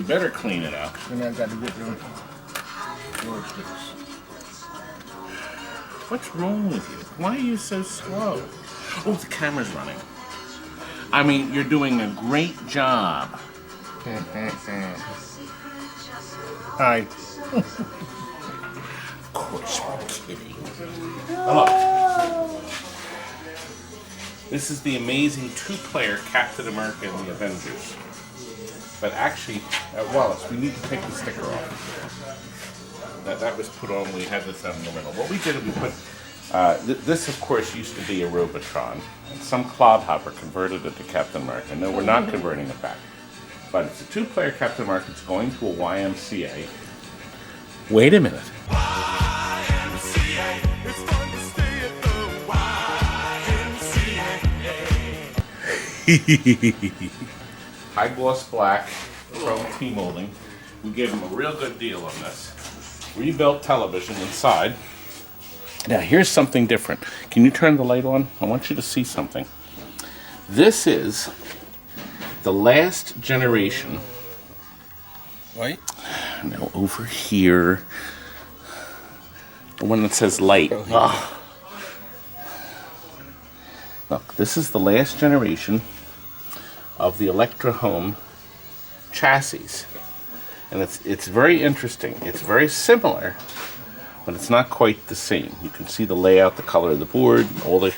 better clean it up. And I got to get them joysticks. What's wrong with you? Why are you so slow? Oh, the camera's running. I mean, you're doing a great job. Hi. Of course, we're kidding. Hello. This is the amazing two-player Captain America and the Avengers. But actually, Wallace, we need to take the sticker off. That was put on, we had this on the middle. What we did is we put, this of course used to be a Robotron. And some clodhopper converted it to Captain America. No, we're not converting it back. But it's a two-player Captain America. It's going to a YMCA. Wait a minute. YMCA. It's fun to stay at the YMCA. High gloss black, chrome T-molding. We gave them a real good deal on this. Rebuilt television inside. Now here's something different. Can you turn the light on? I want you to see something. This is the last generation. Right? Now over here, the one that says light. Oh. Look, this is the last generation of the Electra Home chassis. And it's very interesting. It's very similar, but it's not quite the same. You can see the layout, the color of the board, all the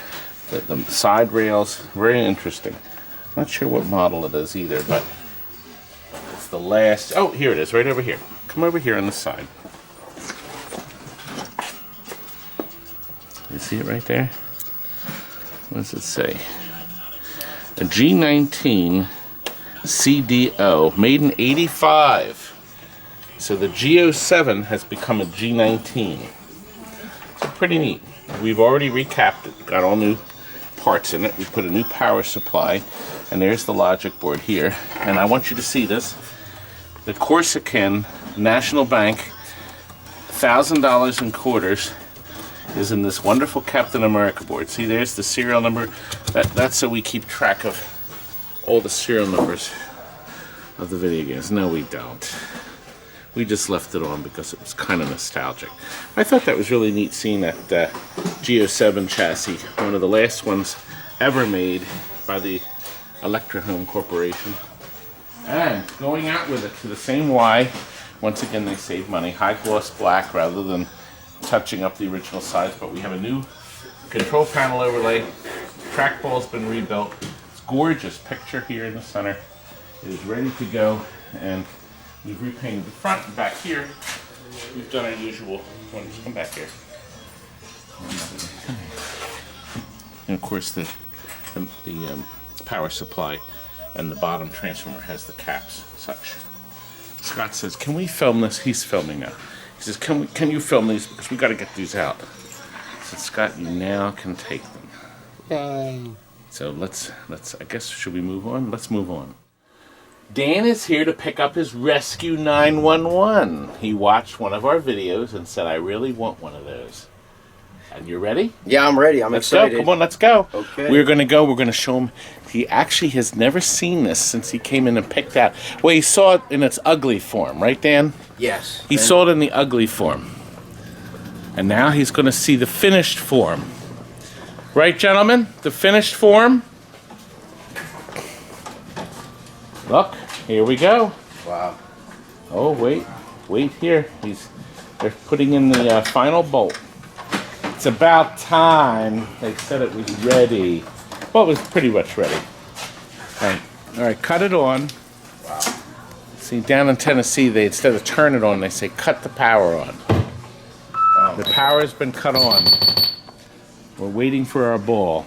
side rails. Very interesting. Not sure what model it is either, but it's the last. Oh, here it is, right over here. Come over here on the side. You see it right there? What does it say? A G19 CDO, made in '85. So the G07 has become a G19. So pretty neat. We've already recapped it. Got all new parts in it. We put a new power supply. And there's the logic board here. And I want you to see this. The Corsican National Bank $1,000 in quarters is in this wonderful Captain America board. See, there's the serial number. That's so we keep track of all the serial numbers of the video games. No, we don't. We just left it on because it was kind of nostalgic. I thought that was really neat seeing that G07 chassis, one of the last ones ever made by the Electra Home Corporation. And going out with it to the same Y, once again they save money. High gloss black rather than touching up the original size, but we have a new control panel overlay. Trackball's been rebuilt. It's gorgeous picture here in the center. It is ready to go, and we've repainted the front and back here. We've done our usual. Just come back here. And of course the power supply and the bottom transformer has the caps, such. Scott says, "Can we film this?" He's filming now. He says, "Can you film these because we got to get these out?" I said, "Scott, you now can take them." Yay. So let's. I guess should we move on? Let's move on. Dan is here to pick up his Rescue 911. He watched one of our videos and said, "I really want one of those." And you're ready? Yeah, I'm ready. I'm excited. Go. Come on, let's go. Okay. We're going to go. We're going to show him. He actually has never seen this since he came in and picked out. Well, he saw it in its ugly form, right, Dan? Yes. He saw it in the ugly form. And now he's going to see the finished form. Right, gentlemen? The finished form. Look, here we go. Wow. Oh, wait here. They're putting in the final bolt. It's about time. They said it was ready. Well, it was pretty much ready. All right, cut it on. Wow. See, down in Tennessee, they instead of turn it on, they say cut the power on. Oh. The power has been cut on. We're waiting for our ball.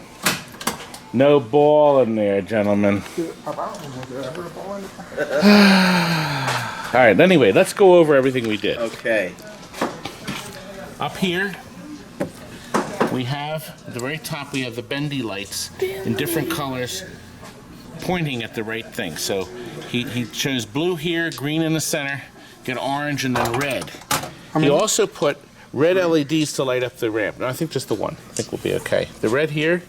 No ball in there, gentlemen. All right, anyway, let's go over everything we did. Okay. Up here, we have, at the very top, we have the bendy lights in different colors pointing at the right thing. So he chose blue here, green in the center, get orange, and then red. He also put red LEDs to light up the ramp. No, I think just the one. I think we'll be okay. The red here,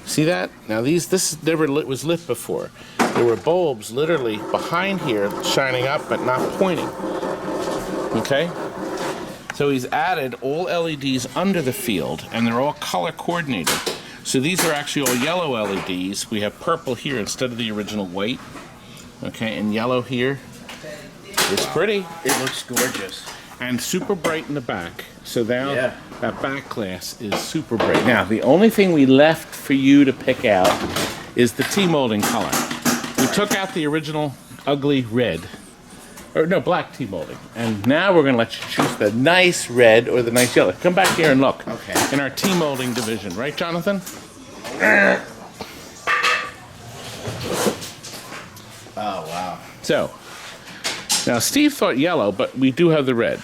see that? Now this never was lit before. there were bulbs literally behind here shining up but not pointing. Okay? So he's added all LEDs under the field, and they're all color coordinated. So these are actually all yellow LEDs. We have purple here instead of the original white. Okay, and yellow here. It's pretty. It looks gorgeous. And super bright in the back. So now Yeah. that back glass is super bright. Now, the only thing we left for you to pick out is the T-molding color. We took out the original ugly red. Or no, black T-molding. And now we're going to let you choose the nice red or the nice yellow. Come back here and look. Okay. In our T-molding division. Right, Jonathan? Oh, wow. So, now Steve thought yellow, but we do have the red.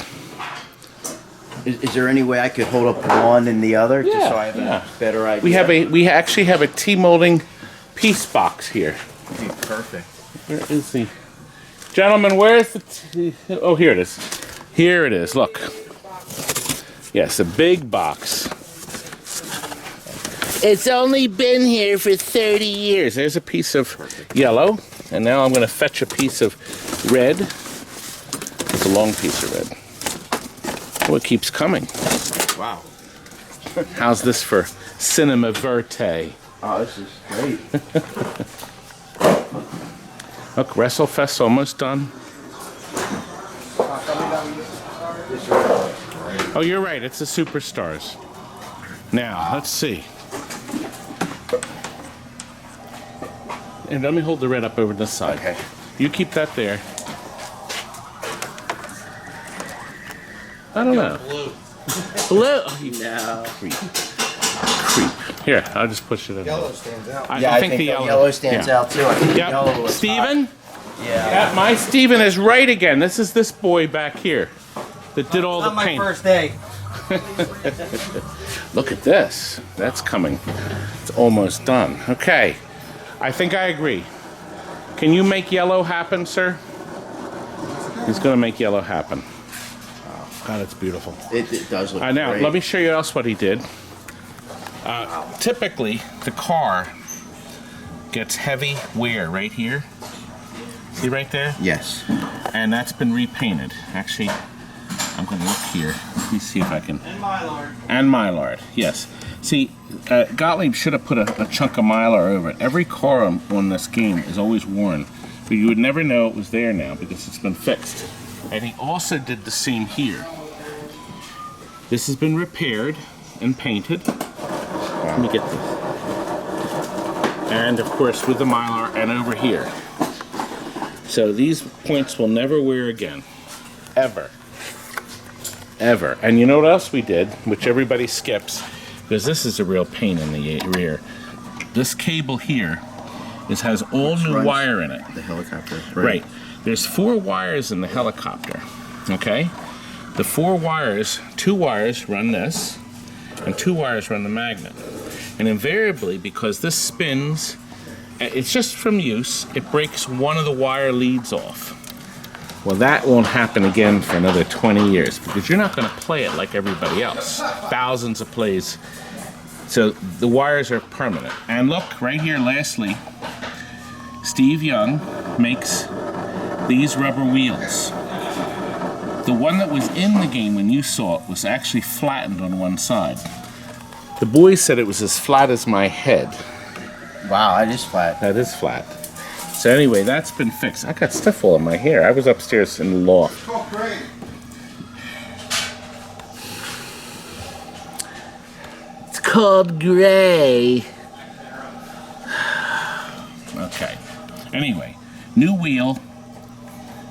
Is there any way I could hold up one and the other just so I have a better idea? We actually have a T-molding piece box here. Be perfect. Where is the... Gentlemen, where's the... Oh, here it is. Here it is, look. Yes, a big box. It's only been here for 30 years. There's a piece of yellow, and now I'm going to fetch a piece of red. It's a long piece of red. Oh, it keeps coming. Wow. How's this for cinema verte? Oh, this is great. Look, WrestleFest's almost done. Oh, you're right. It's the Superstars. Now, let's see. And let me hold the red up over this side. Okay. You keep that there. I don't know. Blue. Oh, you No. creep. Here, I'll just push it in. Yellow stands out. Yeah, I think the yellow stands out too. I think the yellow Yep. was Steven? hot. Yeah. Yeah, my Steven is right again. This is this boy back here that did all the Not my paint. first day. Look at this. That's coming. It's almost done. Okay. I think I agree. Can you make yellow happen, sir? He's going to make yellow happen. Oh, God, it's beautiful. It does look Now, great. let me show you else what he did. Typically, the car gets heavy wear right here. See right there? Yes. And that's been repainted. Actually, I'm going to look here. Let me see if I can. And Mylar. And Mylar, yes. See, Gottlieb should have put a chunk of Mylar over it. Every car on this game is always worn, but you would never know it was there now because it's been fixed. And he also did the same here. This has been repaired and painted. Let me get this. And of course with the Mylar and over here. So these points will never wear again. Ever. Ever. And you know what else we did, which everybody skips, because this is a real pain in the rear. This cable here has all new wire in it. The helicopter. Right. There's 4 wires in the helicopter. Okay? The 4 wires, 2 wires run this, and 2 wires run the magnet. And invariably, because this spins, it's just from use, it breaks one of the wire leads off. Well, that won't happen again for another 20 years because you're not going to play it like everybody else. Thousands of plays. So the wires are permanent. And look, right here, lastly, Steve Young makes these rubber wheels. The one that was in the game when you saw it was actually flattened on one side. The boys said it was as flat as my head. Wow, that is flat. That is flat. So anyway, that's been fixed. I got stuff all in my hair. I was upstairs in the loft. Oh, great. It's called gray. Okay. Anyway, new wheel.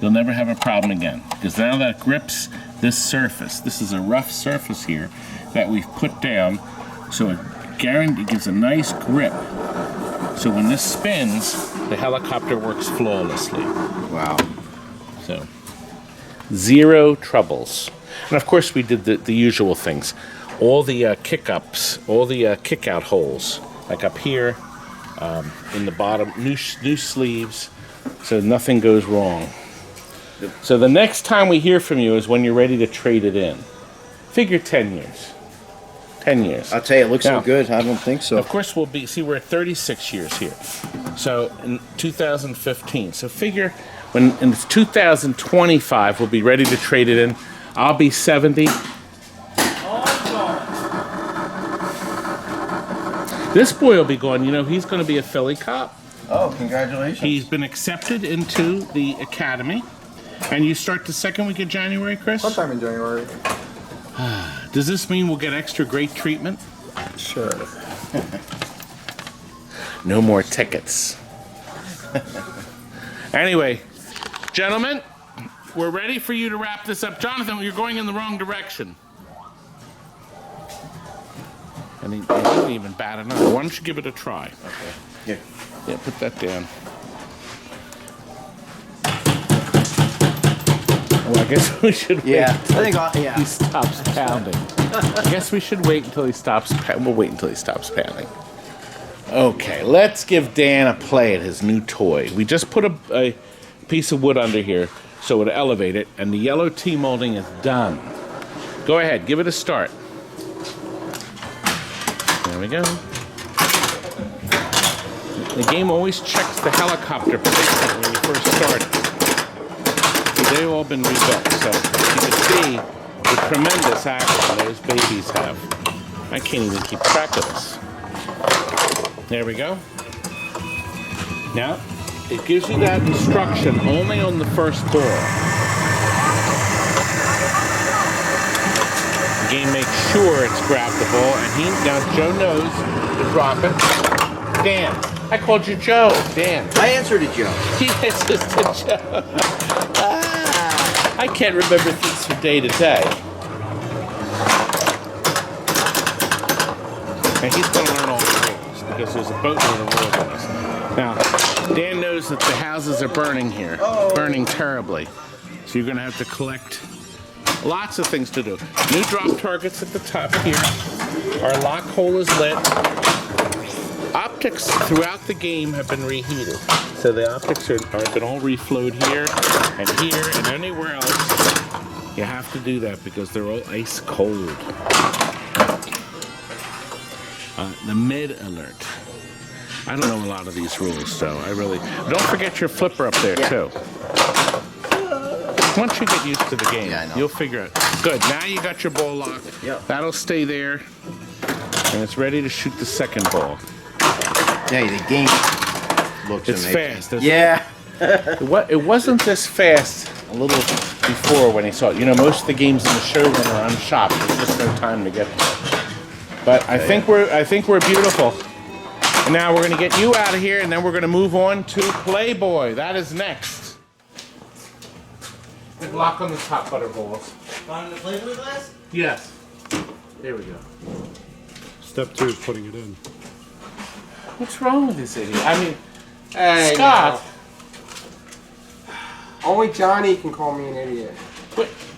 You'll never have a problem again. Because now that grips this surface. This is a rough surface here that we've put down. So it gives a nice grip. So when this spins, the helicopter works flawlessly. Wow. So, 0 troubles. And of course we did the usual things. All the kick-ups, all the kick-out holes, like up here, in the bottom, new sleeves, so nothing goes wrong. So the next time we hear from you is when you're ready to trade it in. Figure 10 years. 10 years. I'll tell you, it looks Now, so good. I don't think so. Of course we're at 36 years here. So in 2015. So figure when in 2025 we'll be ready to trade it in. I'll be 70. This boy will be going, you know, he's going to be a Philly cop. Oh, congratulations. He's been accepted into the academy. And you start the second week of January, Chris? Sometime in January. Does this mean we'll get extra great treatment? Sure. No more tickets. Anyway, gentlemen, we're ready for you to wrap this up. Jonathan, you're going in the wrong direction. And he didn't even bat an eye. Why don't you give it a try? Okay. Here. Yeah, put that down. Well, I guess we should wait. Yeah, I think He stops pounding. I guess we should wait until he stops. We'll wait until he stops pounding. Okay, let's give Dan a play at his new toy. We just put a piece of wood under here so it would elevate it, and the yellow T-molding is done. Go ahead, give it a start. There we go. The game always checks the helicopter placement when you first start it. They've all been rebuilt, so you can see the tremendous action those babies have. I can't even keep track of this. There we go. Now, it gives you that instruction only on the first ball. The game makes sure it's grabbed the ball, and now Joe knows to drop it. Dan, I called you Joe. Dan. I answered to Joe. He answers to Joe. I can't remember things from day to day. And he's going to learn all the rules because there's a boatload of rules on this. Now, Dan knows that the houses are burning here, burning terribly. So you're going to have to collect lots of things to do. New drop targets at the top here. Our lock hole is lit. Optics throughout the game have been reheated. So the optics have been all reflowed here and anywhere else. You have to do that because they're all ice cold. The mid alert. I don't know a lot of these rules, so I really... Don't forget your flipper up there, too. Once you get used to the game, you'll figure it. Good, now you got your ball locked. Yep. That'll stay there. And it's ready to shoot the second ball. Yeah, the game looks It's amazing. fast, isn't Yeah. It wasn't this fast a little before when he saw it. You know, most of the games in the showroom are unshopped. There's just no time to get there. But I think we're beautiful. And now we're going to get you out of here, and then we're going to move on to Playboy. That is next. Good luck on the top butter balls. On the Playboy glass? Yes. There we go. Step 2 is putting it in. What's wrong with this idiot? I mean, Hey, Scott. now. Only Johnny can call me an idiot.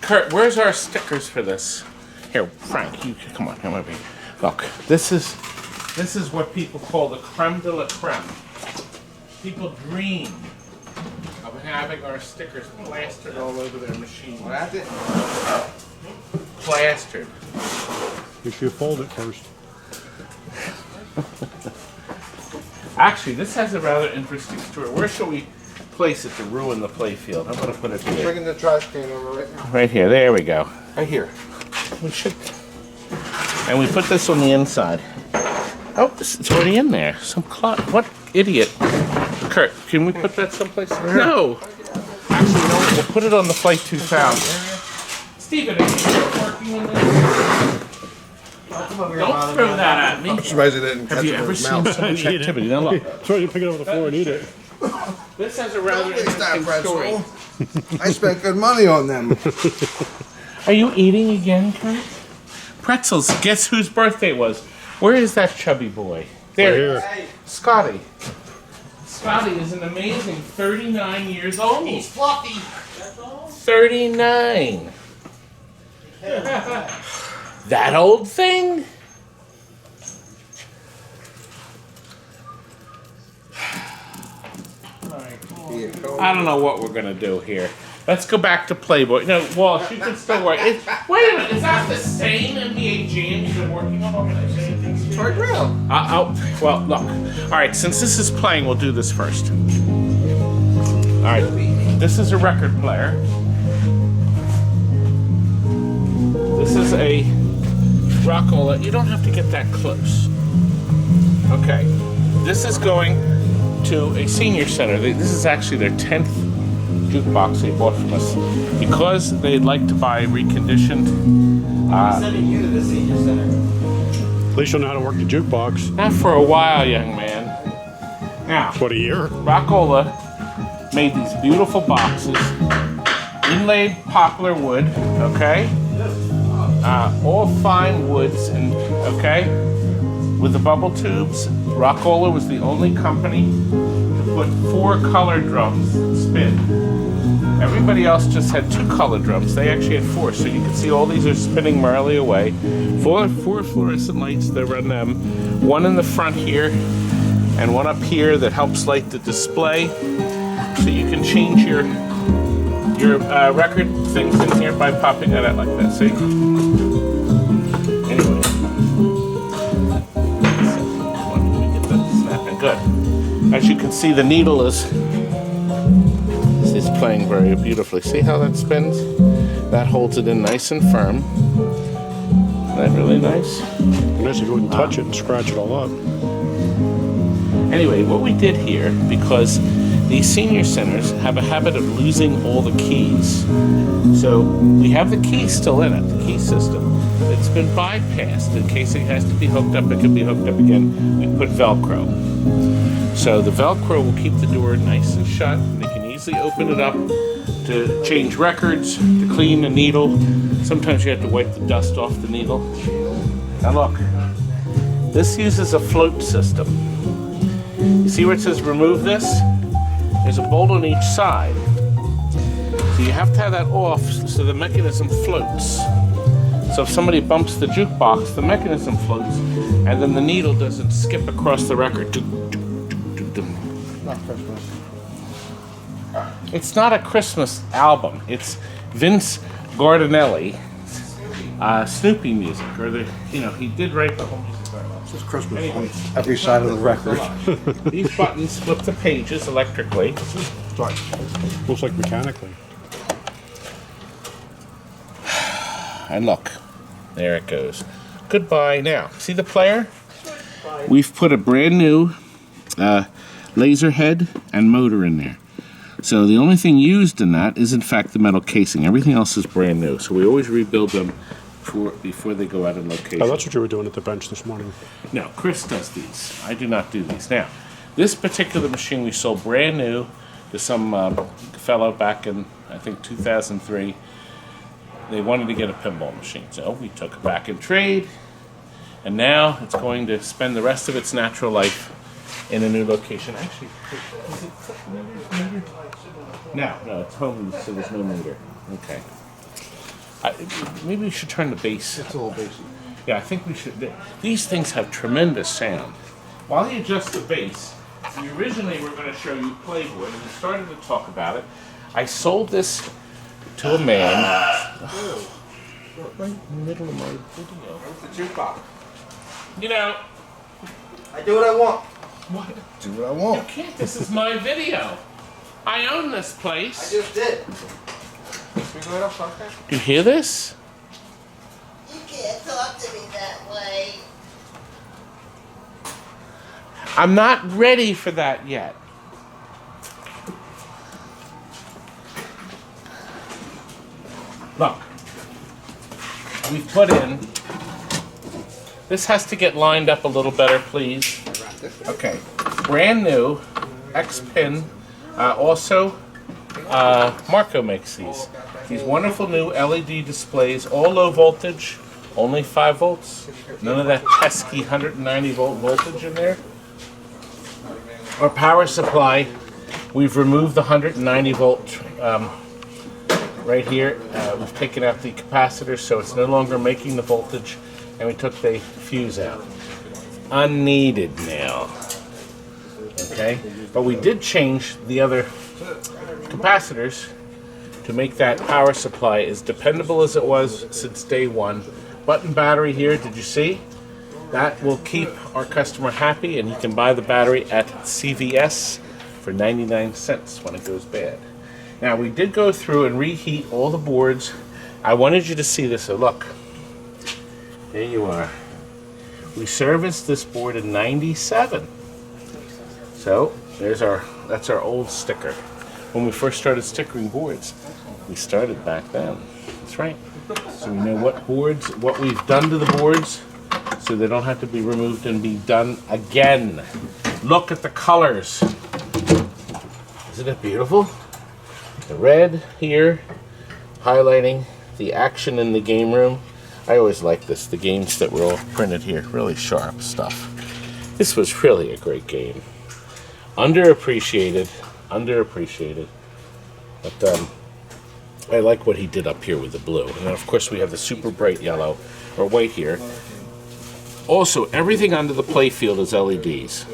Kurt, where's our stickers for this? Here, Frank, you come on, come over here. Look, this is what people call the creme de la creme. People dream of having our stickers plastered all over their machine. Well, that's it. Plastered. You should fold it first. Actually, this has a rather interesting story. Where shall we place it to ruin the playfield? I'm going to put it here. Bringing the trash can over right now. Right here. There we go. Right here. We should. And we put this on the inside. Oh, it's already in there. Some clock. What idiot? Kurt, can we put that someplace? No. Actually, no. We'll put it on the Flight 2000. Stephen, are you working on this? Don't throw that at me. I'm surprised it didn't catch Have you it ever with his seen mouth. so much activity? Now look. Try to pick it up on the floor and eat it. This has a rather Waste that interesting story. pretzel. I spent good money on them. Are you eating again, Kurt? Pretzels. Guess whose birthday it was? Where is that chubby boy? There. Right here. Scotty. Scotty is an amazing 39 years old. He's fluffy. 39. That old thing? I don't know what we're gonna do here. Let's go back to Playboy. No, Walsh, you can still work. Wait a minute, is that the same NBA Jam you've been working on? It's right now. Well, look. All right, since this is playing, we'll do this first. All right, this is a record player. This is a Rockola. You don't have to get that close. Okay, this is going to a senior center. This is actually their 10th jukebox they bought from us because they'd like to buy reconditioned. Sending you to the senior center. At least you'll know how to work the jukebox. Not for a while, young man. Now, What, a year? Rockola made these beautiful boxes, inlaid poplar wood, okay? All fine woods, and okay? With the bubble tubes, Rockola was the only company to put 4 color drums that spin. Everybody else just had 2 color drums. They actually had 4, so you can see all these are spinning merrily away. 4 fluorescent lights that run them. 1 in the front here, and 1 up here that helps light the display. So you can change your record things in here by popping that out like that. See? Anyway. Let me get that snapping. Good. As you can see, the needle is playing very beautifully. See how that spins? That holds it in nice and firm. Isn't that really nice? Unless you wouldn't touch it and scratch it all up. Anyway, what we did here, because these senior centers have a habit of losing all the keys. So we have the key still in it, the key system. It's been bypassed. In case it has to be hooked up, it can be hooked up again. We put Velcro. So the Velcro will keep the door nice and shut. They can easily open it up to change records, to clean the needle. Sometimes you have to wipe the dust off the needle. Now look, this uses a float system. You see where it says remove this? There's a bolt on each side. So you have to have that off so the mechanism floats. So if somebody bumps the jukebox, the mechanism floats, and then the needle doesn't skip across the record. Not Christmas. It's not a Christmas album. It's Vince Gardinelli, Snoopy music, or he did write the whole music. This is Christmas Anyway. on every side of the record. These buttons flip the pages electrically. Sorry. Looks like mechanically. And look, there it goes. Goodbye. Now, see the player? We've put a brand new laser head and motor in there. So the only thing used in that is in fact the metal casing. Everything else is brand new. So we always rebuild them before they go out on location. Oh, that's what you were doing at the bench this morning. No, Chris does these. I do not do these. Now, this particular machine we sold brand new to some fellow back in, I think, 2003. They wanted to get a pinball machine, so we took it back in trade, and now it's going to spend the rest of its natural life in a new location. Actually, is it meter? No, it's home use, so there's no meter. Okay. Maybe we should turn the bass. It's a little basic. Yeah, I think we should. These things have tremendous sound. While he adjusts the bass, we originally were going to show you Playboy, and we started to talk about it. I sold this to a man. Right in the middle of my video. Where's the jukebox? You know, I do what I want. what? Do what I You want. can't. This is my video. I own this I place. just did. Can we go ahead up, okay? Do you hear this? You can't talk to me that way. I'm not ready for that yet. Look, we've put in, this has to get lined up a little better, please. Okay, brand new, X-Pin, also Marco makes these. These wonderful new LED displays, all low voltage, only 5 volts. None of that pesky 190 volt voltage in there. Our power supply, we've removed the 190 volt right here. We've taken out the capacitor so it's no longer making the voltage, and we took the fuse out. Unneeded now. Okay, but we did change the other capacitors to make that power supply as dependable as it was since day one. Button battery here, did you see? That will keep our customer happy, and he can buy the battery at CVS for 99 cents when it goes bad. Now, we did go through and reheat all the boards. I wanted you to see this, so look. There you are. We serviced this board in 97. So, that's our old sticker. When we first started stickering boards, we started back then. That's right. So we know what we've done to the boards, so they don't have to be removed and be done again. Look at the colors. Isn't it beautiful? The red here, highlighting the action in the game room. I always like this, the games that were all printed here, really sharp stuff. This was really a great game. Underappreciated, but I like what he did up here with the blue. And then of course we have the super bright yellow, or white here. Also, everything under the play field is LEDs.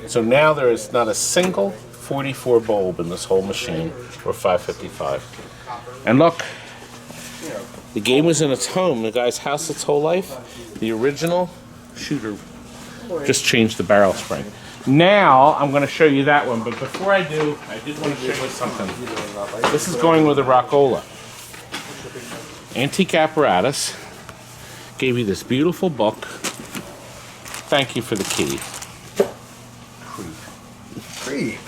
So now there is not a single 44 bulb in this whole machine, or 555. And look, the game was in its home, the guy's house its whole life. The original shooter just changed the barrel spring. Now, I'm going to show you that one, but before I do, I did want to show you something. This is going with a Rockola. Antique Apparatus gave you this beautiful book. Thank you for the key. Creep.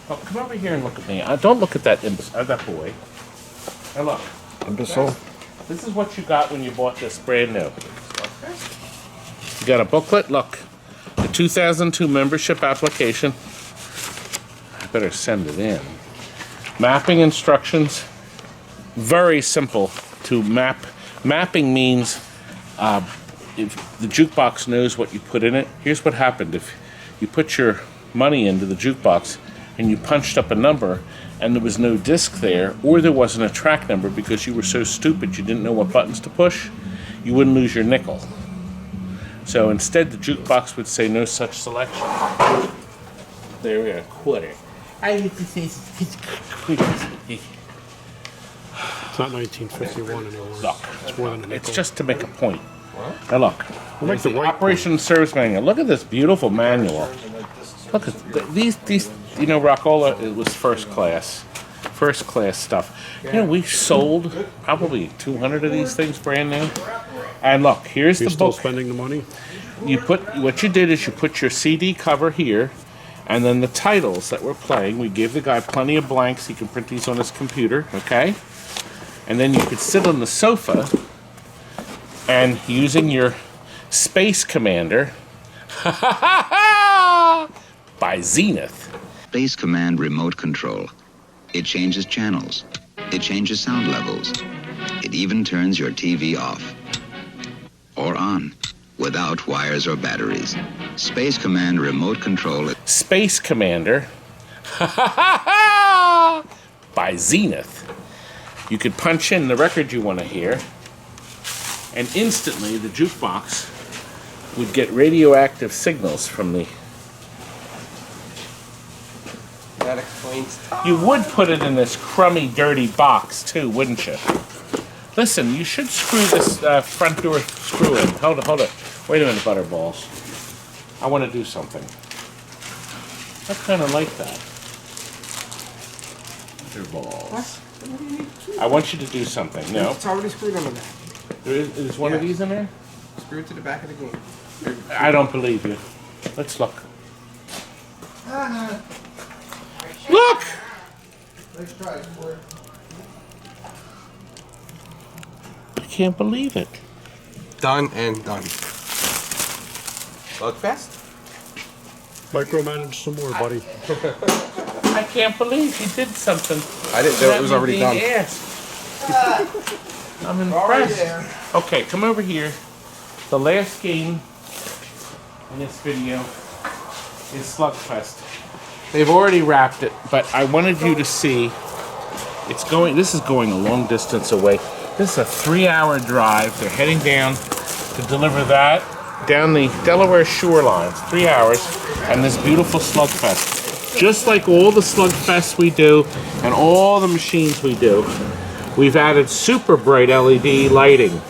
Oh, come over here and look at me. Don't look at that that boy. Now look. Imbecile. This is what you got when you bought this brand new. You got a booklet. Look, the 2002 membership application. I better send it in. Mapping instructions. Very simple to map. Mapping means if the jukebox knows what you put in it. Here's what happened. If you put your money into the jukebox and you punched up a number and there was no disc there, or there wasn't a track number because you were so stupid you didn't know what buttons to push, you wouldn't lose your nickel. So instead the jukebox would say no such selection. There we go, quarter. I hate to say It's not 1951 anymore. Look, It's more than a nickel. it's just to make a point. Now look, We'll make the the right operation service manual. Look at this beautiful manual. Look at these. You know, Rockola, it was first class stuff. You know, we sold probably 200 of these things brand new. And look, here's You're the still book. spending the money? What you did is you put your CD cover here, and then the titles that we're playing. We gave the guy plenty of blanks. He can print these on his computer, okay? And then you could sit on the sofa, and using your Space Commander by Zenith. Space Command remote control. It changes channels. It changes sound levels. It even turns your TV off or on without wires or batteries. Space Command remote control. Space Commander by Zenith. You could punch in the record you want to hear, and instantly the jukebox would get radioactive signals from the... That explains. You would put it in this crummy, dirty box too, wouldn't you? Listen, you should screw this front door screw in. Hold it. Wait a minute, Butterballs. I want to do something. I kind of like that. Butterballs. I want you to do something. No. It's already screwed on the back. Is one of these in there? Screw it to the back of the game. I don't believe you. Let's look. Look! Nice try, sport. I can't believe it. Done and done. SLugfest? Micromanage some more, buddy. I can't believe he did something. I didn't know it was already done. I'm impressed. Okay, come over here. The last game in this video is SLugfest. They've already wrapped it, but I wanted you to see. This is going a long distance away. This is a 3-hour drive. They're heading down to deliver that down the Delaware shorelines. 3 hours, and this beautiful SLugfest. Just like all the SLugfests we do and all the machines we do, we've added super bright LED lighting.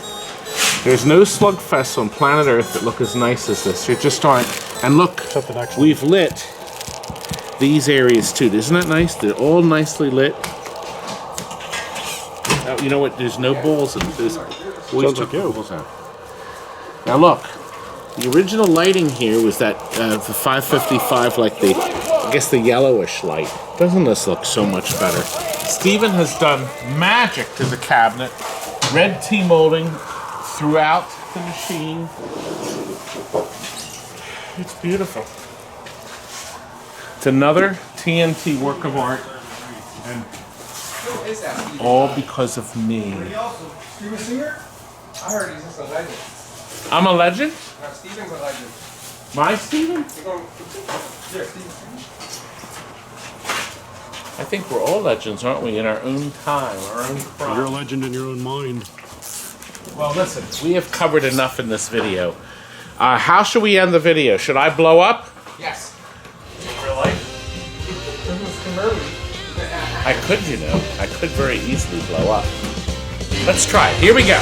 There's no SLugfests on planet Earth that look as nice as this. There just aren't. And look, Except the next one. we've lit these areas too. Isn't that nice? They're all nicely lit. Oh, you know what? There's no balls in this. We Sounds took like the you. balls out. Now look, the original lighting here was that the 555, like the, I guess the yellowish light. Doesn't this look so much better? Steven has done magic to the cabinet. Red T-molding throughout the machine. It's beautiful. It's another TNT work of art, and Who is that? Steve? all because of me. Steven Singer? I heard he's just a legend. I'm a legend? No, Steven's a legend. My Steven? You're going... Yeah, Steven. I think we're all legends, aren't we, in our own time, our own You're a crime. legend in your own mind. Well, listen, we have covered enough in this video. How should we end the video? Should I blow up? Yes. Really? I could, you know. I could very easily blow up. Let's try it. Here we go.